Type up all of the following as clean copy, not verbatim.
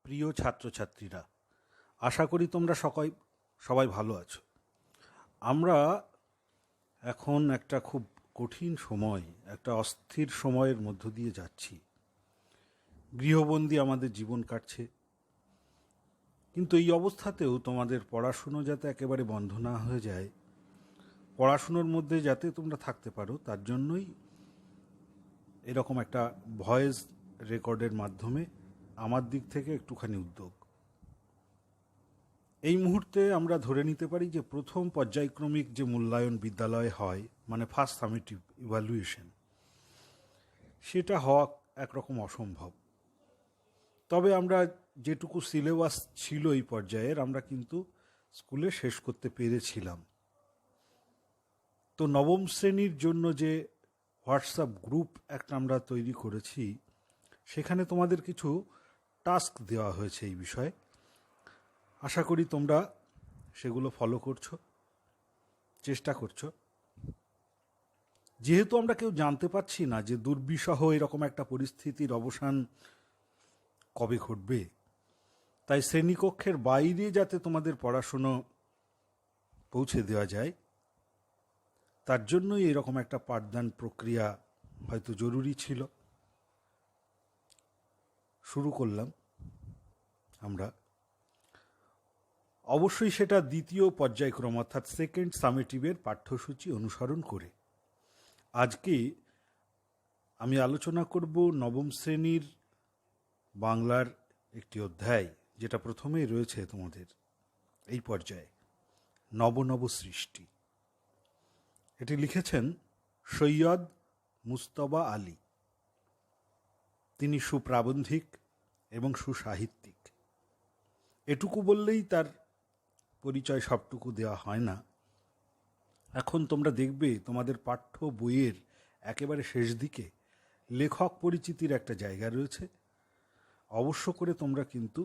প্রিয় ছাত্রছাত্রীরা, আশা করি তোমরা সবাই ভালো আছো। আমরা এখন একটা খুব কঠিন সময়, একটা অস্থির সময়ের মধ্য দিয়ে যাচ্ছি। গৃহবন্দী আমাদের জীবন কাটছে, কিন্তু এই অবস্থাতেও তোমাদের পড়াশুনো যাতে একেবারে বন্ধ না হয়ে যায়, পড়াশুনোর মধ্যে যাতে তোমরা থাকতে পারো, তার জন্যই এরকম একটা ভয়েস রেকর্ডের মাধ্যমে আমার দিক থেকে একটুখানি উদ্যোগ। এই মুহূর্তে আমরা ধরে নিতে পারি যে প্রথম পর্যায়ক্রমিক যে মূল্যায়ন বিদ্যালয়ে হয়, মানে ফার্স্ট সামেটিভ ইভ্যালুয়েশন, সেটা হওয়া একরকম অসম্ভব। তবে আমরা যেটুকু সিলেবাস ছিল এই পর্যায়ের, আমরা কিন্তু স্কুলে শেষ করতে পেরেছিলাম। তো নবম শ্রেণীর জন্য যে হোয়াটসঅ্যাপ গ্রুপ একটা আমরা তৈরি করেছি, সেখানে তোমাদের কিছু টাস্ক দেওয়া হয়েছে এই বিষয়ে। আশা করি তোমরা সেগুলো ফলো করছো, চেষ্টা করছো। যেহেতু আমরা কেউ জানতে পারছি না যে দুর্বিষহ এরকম একটা পরিস্থিতির অবসান কবে ঘটবে, তাই শ্রেণীকক্ষের বাইরে যাতে তোমাদের পড়াশুনো পৌঁছে দেওয়া যায়, তার জন্যই এরকম একটা পাঠদান প্রক্রিয়া হয়তো জরুরি ছিল। শুরু করলাম আমরা। অবশ্যই সেটা দ্বিতীয় পর্যায়ক্রম অর্থাৎ সেকেন্ড সামেটিভের পাঠ্যসূচি অনুসরণ করে। আজকে আমি আলোচনা করব নবম শ্রেণীর বাংলার একটি অধ্যায়, যেটা প্রথমেই রয়েছে তোমাদের এই পর্যায়ে, নব সৃষ্টি। এটি লিখেছেন সৈয়দ মুজতবা আলী। তিনি সুপ্রাবন্ধিক এবং সুসাহিত্যিক। এটুকু বললেই তার পরিচয় সবটুকু দেওয়া হয় না। এখন তোমরা দেখবে তোমাদের পাঠ্য বইয়ের একেবারে শেষ দিকে লেখক পরিচিতির একটা জায়গা রয়েছে। অবশ্য করে তোমরা কিন্তু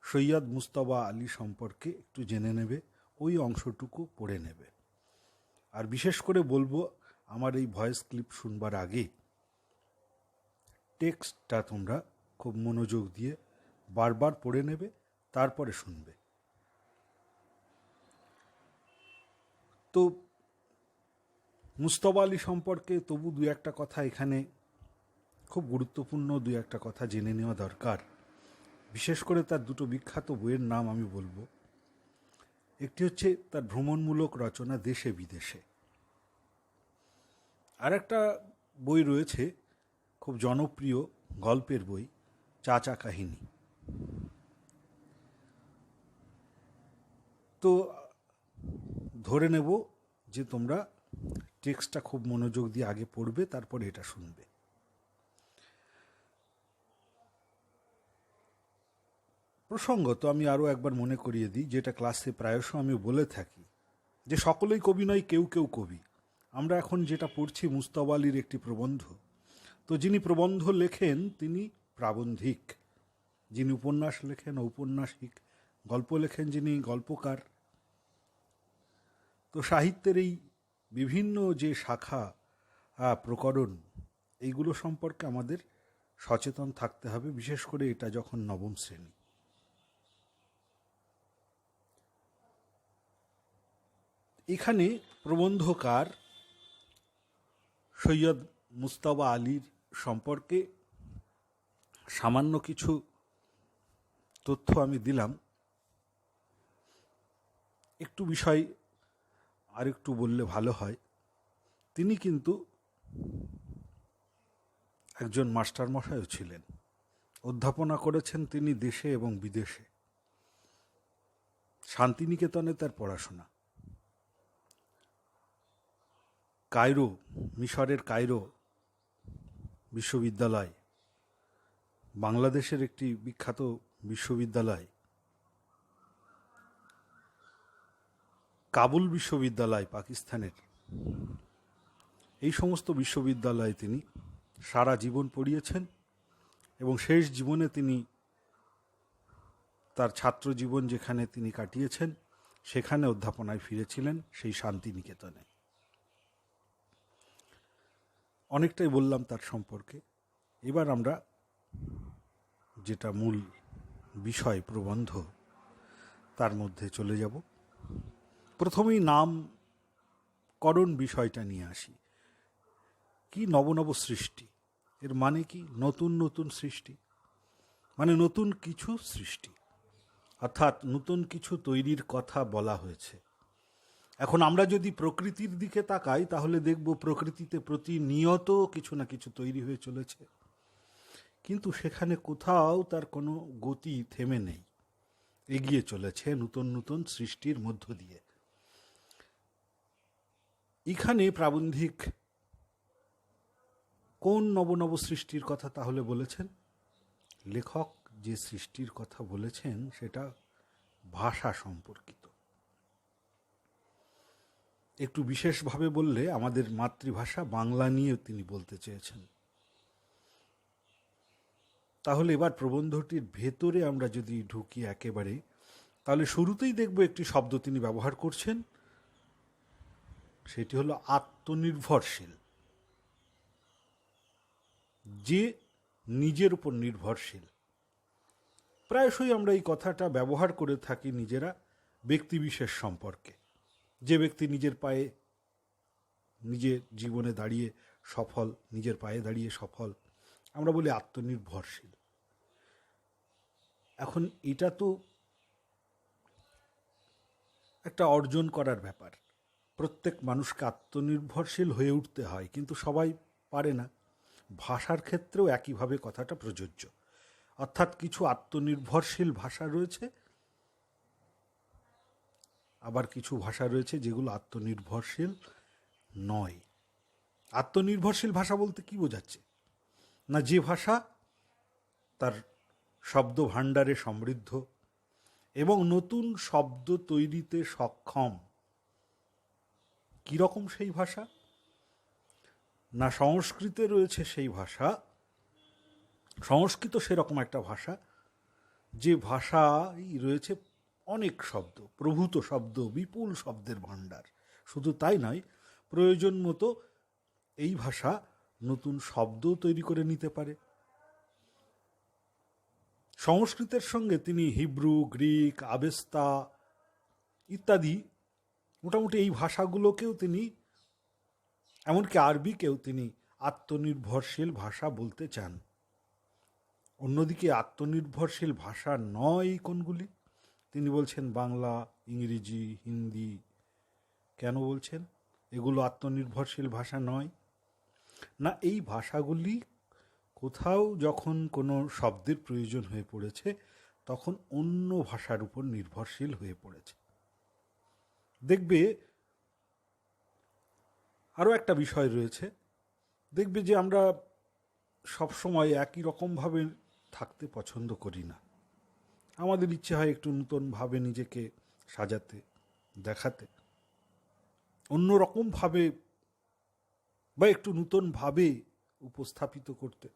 সৈয়দ মুজতবা আলী সম্পর্কে একটু জেনে নেবে, ওই অংশটুকু পড়ে নেবে। আর বিশেষ করে বলবো, আমার এই ভয়েস ক্লিপ শুনবার আগে টেক্সটটা তোমরা খুব মনোযোগ দিয়ে বারবার পড়ে নেবে, তারপরে শুনবে। তো মুজতবা আলী সম্পর্কে তবু দু একটা কথা এখানে খুব গুরুত্বপূর্ণ, দু একটা কথা জেনে নেওয়া দরকার। বিশেষ করে তার দুটো বিখ্যাত বইয়ের নাম আমি বলবো। একটি হচ্ছে তার ভ্রমণমূলক রচনা দেশে বিদেশে। আর একটা বই রয়েছে খুব জনপ্রিয় গল্পের বই, চাচা কাহিনী। তো ধরে নেব যে তোমরা টেক্সটটা খুব মনোযোগ দিয়ে আগে পড়বে, তারপরে এটা শুনবে। প্রসঙ্গত আমি আরও একবার মনে করিয়ে দিই, যেটা ক্লাসে প্রায়শ আমি বলে থাকি, যে সকলেই কবি নয়, কেউ কেউ কবি। আমরা এখন যেটা পড়ছি মুজতবা আলীর একটি প্রবন্ধ। তো যিনি প্রবন্ধ লেখেন তিনি প্রাবন্ধিক, যিনি উপন্যাস লেখেন ঔপন্যাসিক, গল্প লেখেন যিনি গল্পকার। তো সাহিত্যের এই বিভিন্ন যে শাখা প্রকরণ, এইগুলো সম্পর্কে আমাদের সচেতন থাকতে হবে, বিশেষ করে এটা যখন নবম শ্রেণী। এখানে প্রবন্ধকার সৈয়দ মুজতবা আলীর সম্পর্কে সামান্য কিছু তথ্য আমি দিলাম। একটু বিষয় আর একটু বললে ভালো হয়। তিনি কিন্তু একজন মাস্টারমশাইও ছিলেন। অধ্যাপনা করেছেন তিনি দেশে এবং বিদেশে। শান্তিনিকেতনে তার পড়াশোনা। কায়রো, মিশরের কায়রো বিশ্ববিদ্যালয়, বাংলাদেশের একটি বিখ্যাত বিশ্ববিদ্যালয়, কাবুল বিশ্ববিদ্যালয় পাকিস্তানের, এই সমস্ত বিশ্ববিদ্যালয়ে তিনি সারা জীবন পড়িয়েছেন এবং শেষ জীবনে তিনি তার ছাত্র জীবন যেখানে তিনি কাটিয়েছেন, সেখানে অধ্যাপনায় ফিরেছিলেন, সেই শান্তিনিকেতনে। অনেকটাই বললাম তার সম্পর্কে। এবার আমরা যেটা মূল বিষয় প্রবন্ধ, তার মধ্যে চলে যাব। প্রথমেই নামকরণ বিষয়টা নিয়ে আসি। কি নবনব সৃষ্টি, এর মানে কি? নতুন নতুন সৃষ্টি, মানে নতুন কিছু সৃষ্টি, অর্থাৎ নতুন কিছু তৈরির কথা বলা হয়েছে। এখন আমরা যদি প্রকৃতির দিকে তাকাই তাহলে দেখব প্রকৃতিতে প্রতিনিয়ত কিছু না কিছু তৈরি হয়ে চলেছে, কিন্তু সেখানে কোথাও তার কোনো গতি থেমে নেই, এগিয়ে চলেছে নতুন নতুন সৃষ্টির মধ্য দিয়ে। এখানে প্রাবন্ধিক কোন নবনব সৃষ্টির কথা তাহলে বলেছেন? লেখক যে সৃষ্টির কথা বলেছেন সেটা ভাষা সম্পর্কিত। একটু বিশেষভাবে বললে আমাদের মাতৃভাষা বাংলা নিয়ে তিনি বলতে চেয়েছেন। তাহলে এবার প্রবন্ধটির ভেতরে আমরা যদি ঢুকি একেবারে, তাহলে শুরুতেই দেখব একটি শব্দ তিনি ব্যবহার করছেন, সেটি হলো আত্মনির্ভরশীল। যে নিজের উপর নির্ভরশীল। প্রায়শই আমরা এই কথাটা ব্যবহার করে থাকি নিজেরা ব্যক্তিবিশেষ সম্পর্কে। যে ব্যক্তি নিজের পায়ে, নিজের জীবনে দাঁড়িয়ে সফল, নিজের পায়ে দাঁড়িয়ে সফল, আমরা বলি আত্মনির্ভরশীল। এখন এটা তো একটা অর্জন করার ব্যাপার। প্রত্যেক মানুষকে আত্মনির্ভরশীল হয়ে উঠতে হয়, কিন্তু সবাই পারে না। ভাষার ক্ষেত্রেও একইভাবে কথাটা প্রযোজ্য। অর্থাৎ কিছু আত্মনির্ভরশীল ভাষা রয়েছে, আবার কিছু ভাষা রয়েছে যেগুলো আত্মনির্ভরশীল নয়। আত্মনির্ভরশীল ভাষা বলতে কি বোঝাচ্ছে? না, যে ভাষা তার শব্দ ভাণ্ডারে সমৃদ্ধ এবং নতুন শব্দ তৈরিতে সক্ষম। কীরকম সেই ভাষা? না, সংস্কৃতে রয়েছে সেই ভাষা। সংস্কৃত সেরকম একটা ভাষা, যে ভাষায় রয়েছে অনেক শব্দ, প্রভূত শব্দ, বিপুল শব্দের ভাণ্ডার। শুধু তাই নয়, প্রয়োজন মতো এই ভাষা নতুন শব্দ তৈরি করে নিতে পারে। সংস্কৃতের সঙ্গে তিনি হিব্রু, গ্রিক, আবেস্তা ইত্যাদি মোটামুটি এই ভাষাগুলোকেও তিনি, এমনকি আরবিকেও তিনি আত্মনির্ভরশীল ভাষা বলতে চান। অন্যদিকে আত্মনির্ভরশীল ভাষা নয় কোনগুলি? তিনি বলছেন বাংলা, ইংরেজি, হিন্দি। কেন বলছেন এগুলো আত্মনির্ভরশীল ভাষা নয়? না, এই ভাষাগুলি কোথাও যখন কোনো শব্দের প্রয়োজন হয়ে পড়েছে তখন অন্য ভাষার উপর নির্ভরশীল হয়ে পড়েছে। দেখবে আরও একটা বিষয় রয়েছে, দেখবে যে আমরা সবসময় একই রকমভাবে থাকতে পছন্দ করি না। আমাদের ইচ্ছে হয় একটু নতুনভাবে নিজেকে সাজাতে, দেখাতে, অন্যরকমভাবে বা একটু নতুনভাবে উপস্থাপিত করতে।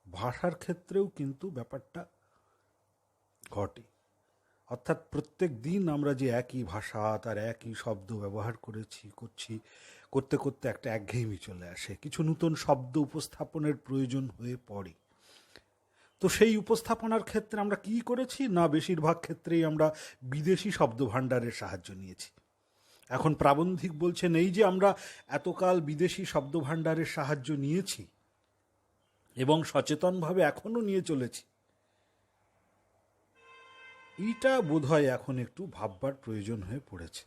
ভাষার ক্ষেত্রেও কিন্তু ব্যাপারটা ঘটে। অর্থাৎ প্রত্যেক দিন আমরা যে একই ভাষা, তার একই শব্দ ব্যবহার করতে করতে একটা একঘেয়েমি চলে আসে। কিছু নতুন শব্দ উপস্থাপনের প্রয়োজন হয়ে পড়ে। তো সেই উপস্থাপনার ক্ষেত্রে আমরা কি করেছি? না, বেশিরভাগ ক্ষেত্রেই আমরা বিদেশি শব্দ ভাণ্ডারের সাহায্য নিয়েছি। এখন প্রাবন্ধিক বলছেন এই যে আমরা এতকাল বিদেশি শব্দ ভাণ্ডারের সাহায্য নিয়েছি এবং সচেতনভাবে এখনো নিয়ে চলেছি, এইটা বোধহয় এখন একটু ভাববার প্রয়োজন হয়ে পড়েছে।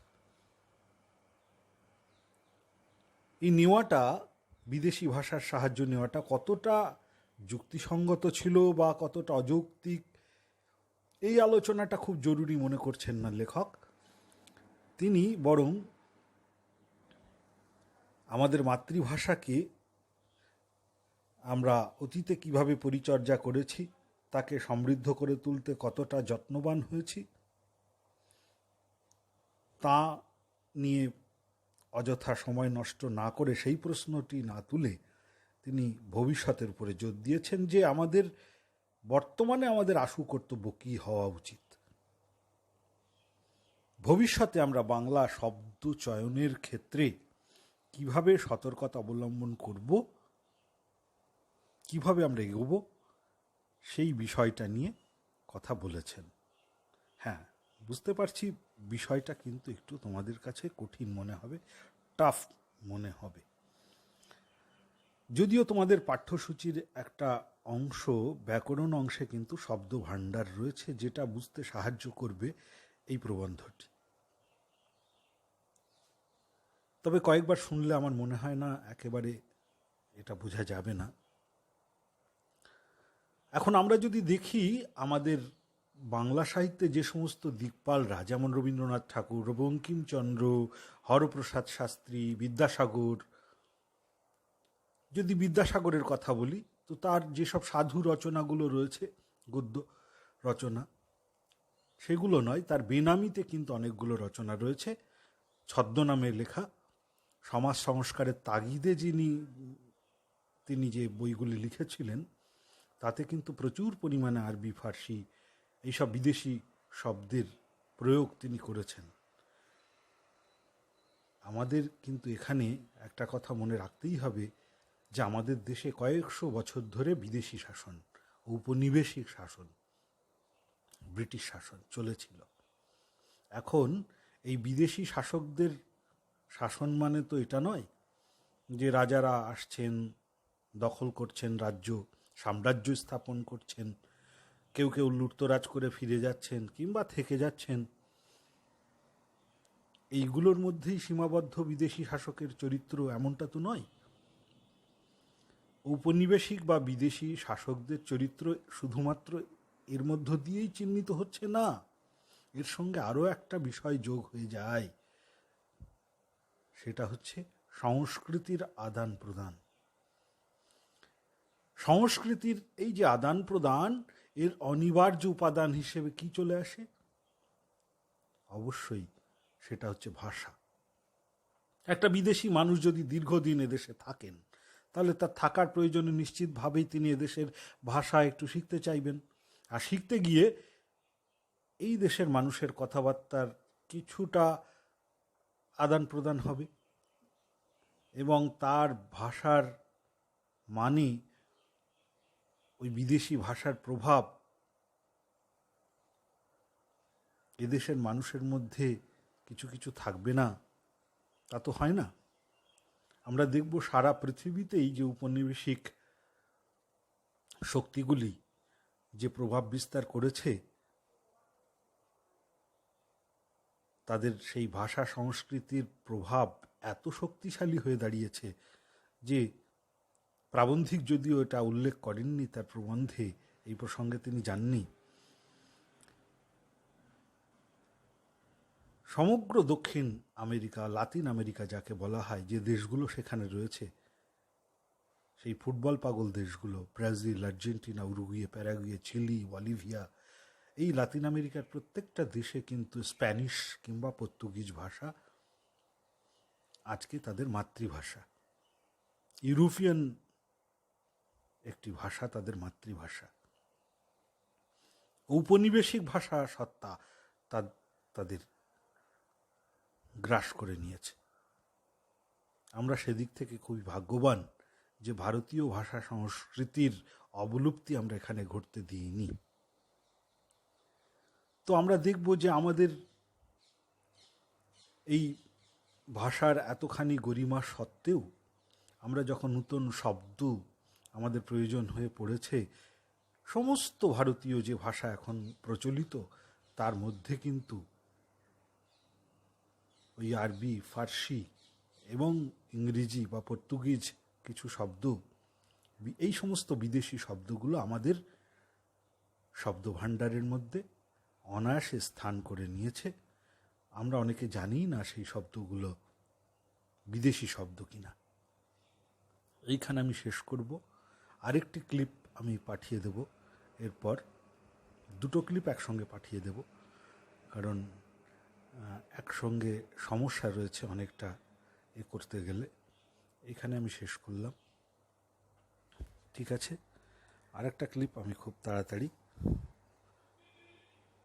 এই নেওয়াটা, বিদেশি ভাষার সাহায্য নেওয়াটা কতটা যুক্তিসঙ্গত ছিল বা কতটা অযৌক্তিক, এই আলোচনাটা খুব জরুরি মনে করছেন না লেখক। তিনি বরং আমাদের মাতৃভাষাকে আমরা অতীতে কিভাবে পরিচর্যা করেছি, তাকে সমৃদ্ধ করে তুলতে কতটা যত্নবান হয়েছি, তা নিয়ে অযথা সময় নষ্ট না করে, সেই প্রশ্নটি না তুলে তিনি ভবিষ্যতের উপরে জোর দিয়েছেন যে আমাদের বর্তমানে আমাদের আশু কর্তব্য কী হওয়া উচিত। ভবিষ্যতে আমরা বাংলা শব্দ চয়নের ক্ষেত্রে কিভাবে সতর্কতা অবলম্বন করব, কিভাবে আমরা এগোবো, সেই বিষয়টা নিয়ে কথা বলেছেন। হ্যাঁ, বুঝতে পারছি বিষয়টা কিন্তু একটু তোমাদের কাছে কঠিন মনে হবে, টাফ মনে হবে। যদিও তোমাদের পাঠ্যসূচির একটা অংশ, ব্যাকরণ অংশে কিন্তু শব্দ ভাণ্ডার রয়েছে, যেটা বুঝতে সাহায্য করবে এই প্রবন্ধটি। তবে কয়েকবার শুনলে আমার মনে হয় না একেবারে এটা বোঝা যাবে না। এখন আমরা যদি দেখি আমাদের বাংলা সাহিত্যে যে সমস্ত দিকপালরা, যেমন রবীন্দ্রনাথ ঠাকুর, বঙ্কিমচন্দ্র, হরপ্রসাদ শাস্ত্রী, বিদ্যাসাগর, যদি বিদ্যাসাগরের কথা বলি তো তার যেসব সাধু রচনাগুলো রয়েছে, গদ্য রচনা, সেগুলো নয়, তার বেনামিতে কিন্তু অনেকগুলো রচনা রয়েছে, ছদ্মনামে লেখা। সমাজ সংস্কারের তাগিদে তিনি যে বইগুলি লিখেছিলেন তাতে কিন্তু প্রচুর পরিমাণে আরবি, ফার্সি, এইসব বিদেশি শব্দের প্রয়োগ তিনি করেছেন। আমাদের কিন্তু এখানে একটা কথা মনে রাখতেই হবে যে আমাদের দেশে কয়েকশো বছর ধরে বিদেশি শাসন, ঔপনিবেশিক শাসন, ব্রিটিশ শাসন চলেছিল। এখন এই বিদেশি শাসকদের শাসন মানে তো এটা নয় যে রাজারা আসছেন, দখল করছেন রাজ্য, সাম্রাজ্য স্থাপন করছেন, কেউ কেউ লুটতরাজ করে ফিরে যাচ্ছেন কিংবা থেকে যাচ্ছেন। এইগুলোর মধ্যেই সীমাবদ্ধ বিদেশি শাসকের চরিত্র, এমনটা তো নয়। ঔপনিবেশিক বা বিদেশি শাসকদের চরিত্র শুধুমাত্র এর মধ্য দিয়েই চিহ্নিত হচ্ছে না, এর সঙ্গে আরও একটা বিষয় যোগ হয়ে যায়, সেটা হচ্ছে সংস্কৃতির আদান প্রদান। সংস্কৃতির এই যে আদান প্রদান, এর অনিবার্য উপাদান হিসেবে কি চলে আসে? অবশ্যই সেটা হচ্ছে ভাষা। একটা বিদেশি মানুষ যদি দীর্ঘদিন এদেশে থাকেন, তাহলে তার থাকার প্রয়োজনে নিশ্চিতভাবেই তিনি এদেশের ভাষা একটু শিখতে চাইবেন। আর শিখতে গিয়ে এই দেশের মানুষের কথাবার্তার কিছুটা আদান প্রদান হবে এবং তার ভাষার মানে, ওই বিদেশি ভাষার প্রভাব এদেশের মানুষের মধ্যে কিছু কিছু থাকবে না, তা তো হয় না। আমরা দেখব সারা পৃথিবীতেই যে উপনিবেশিক শক্তিগুলি যে প্রভাব বিস্তার করেছে, তাদের সেই ভাষা সংস্কৃতির প্রভাব এত শক্তিশালী হয়ে দাঁড়িয়েছে যে প্রাবন্ধিক যদিও এটা উল্লেখ করেননি তার প্রবন্ধে, এই প্রসঙ্গে তিনি যাননি, সমগ্র দক্ষিণ আমেরিকা, লাতিন আমেরিকা যাকে বলা হয়, যে দেশগুলো সেখানে রয়েছে, সেই ফুটবল পাগল দেশগুলো, Brazil, Argentina, Uruguay, Paraguay, Chile, Bolivia, এই লাতিন আমেরিকার প্রত্যেকটা দেশে কিন্তু স্প্যানিশ কিংবা পর্তুগিজ ভাষা আজকে তাদের মাতৃভাষা। ইউরোপিয়ান একটি ভাষা তাদের মাতৃভাষা। ঔপনিবেশিক ভাষা সত্তা তাদের গ্রাস করে নিয়েছে। আমরা সেদিক থেকে খুবই ভাগ্যবান যে ভারতীয় ভাষা সংস্কৃতির অবলুপ্তি আমরা এখানে ঘটতে দিইনি। তো আমরা দেখব যে আমাদের এই ভাষার এতখানি গরিমা সত্ত্বেও আমরা যখন নূতন শব্দ আমাদের প্রয়োজন হয়ে পড়েছে, সমস্ত ভারতীয় যে ভাষা এখন প্রচলিত তার মধ্যে কিন্তু ওই আরবি, ফার্সি এবং ইংরেজি বা পর্তুগিজ কিছু শব্দ, এই সমস্ত বিদেশি শব্দগুলো আমাদের শব্দভাণ্ডারের মধ্যে অনায়াসে স্থান করে নিয়েছে। আমরা অনেকে জানি না সেই শব্দগুলো বিদেশি শব্দ কিনা। এইখানে আমি শেষ করব। আরেকটি ক্লিপ আমি পাঠিয়ে দেব, এরপর দুটো ক্লিপ একসঙ্গে পাঠিয়ে দেব, কারণ একসঙ্গে সমস্যা রয়েছে অনেকটা করতে গেলে। এখানে আমি শেষ করলাম, ঠিক আছে? আরেকটা ক্লিপ আমি খুব তাড়াতাড়ি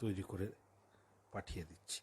তৈরি করে পাঠিয়ে দিচ্ছি।